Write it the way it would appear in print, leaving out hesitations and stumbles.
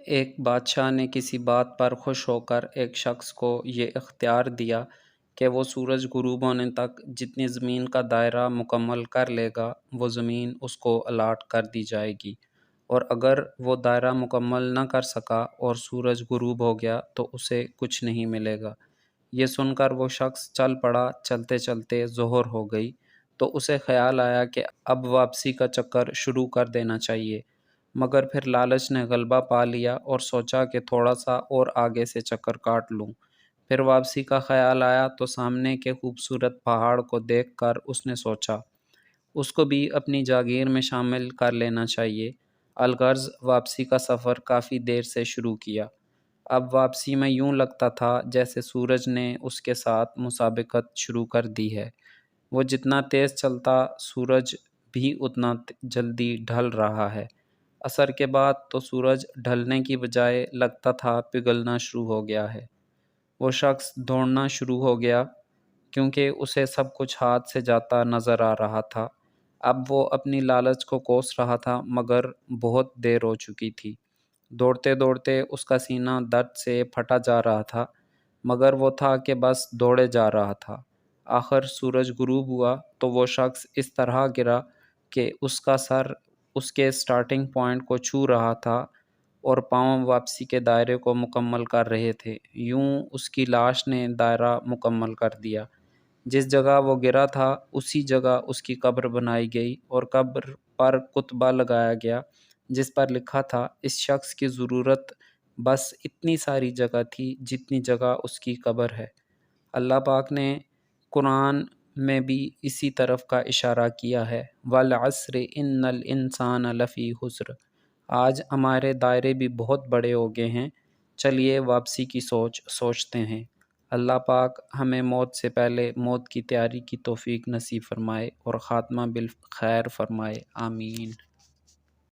ایک بادشاہ نے کسی بات پر خوش ہو کر ایک شخص کو یہ اختیار دیا کہ وہ سورج غروب ہونے تک جتنی زمین کا دائرہ مکمل کر لے گا وہ زمین اس کو الاٹ کر دی جائے گی، اور اگر وہ دائرہ مکمل نہ کر سکا اور سورج غروب ہو گیا تو اسے کچھ نہیں ملے گا۔ یہ سن کر وہ شخص چل پڑا۔ چلتے چلتے ظہر ہو گئی تو اسے خیال آیا کہ اب واپسی کا چکر شروع کر دینا چاہیے، مگر پھر لالچ نے غلبہ پا لیا اور سوچا کہ تھوڑا سا اور آگے سے چکر کاٹ لوں۔ پھر واپسی کا خیال آیا تو سامنے کے خوبصورت پہاڑ کو دیکھ کر اس نے سوچا اس کو بھی اپنی جاگیر میں شامل کر لینا چاہیے۔ الغرض واپسی کا سفر کافی دیر سے شروع کیا۔ اب واپسی میں یوں لگتا تھا جیسے سورج نے اس کے ساتھ مسابقت شروع کر دی ہے۔ وہ جتنا تیز چلتا سورج بھی اتنا جلدی ڈھل رہا ہے۔ عصر کے بعد تو سورج ڈھلنے کی بجائے لگتا تھا پگھلنا شروع ہو گیا ہے۔ وہ شخص دوڑنا شروع ہو گیا کیونکہ اسے سب کچھ ہاتھ سے جاتا نظر آ رہا تھا۔ اب وہ اپنی لالچ کو کوس رہا تھا مگر بہت دیر ہو چکی تھی۔ دوڑتے دوڑتے اس کا سینہ درد سے پھٹا جا رہا تھا، مگر وہ تھا کہ بس دوڑے جا رہا تھا۔ آخر سورج غروب ہوا تو وہ شخص اس طرح گرا کہ اس کا سر اس کے سٹارٹنگ پوائنٹ کو چھو رہا تھا اور پاؤں واپسی کے دائرے کو مکمل کر رہے تھے۔ یوں اس کی لاش نے دائرہ مکمل کر دیا۔ جس جگہ وہ گرا تھا اسی جگہ اس کی قبر بنائی گئی اور قبر پر کتبہ لگایا گیا جس پر لکھا تھا اس شخص کی ضرورت بس اتنی ساری جگہ تھی جتنی جگہ اس کی قبر ہے۔ اللہ پاک نے قرآن میں بھی اسی طرف کا اشارہ کیا ہے، وَالْعَصْرِ إِنَّ الْإِنسَانَ لَفِي خُسْرٍ۔ آج ہمارے دائرے بھی بہت بڑے ہو گئے ہیں، چلیے واپسی کی سوچتے ہیں۔ اللہ پاک ہمیں موت سے پہلے موت کی تیاری کی توفیق نصیب فرمائے اور خاتمہ بالخیر فرمائے، آمین۔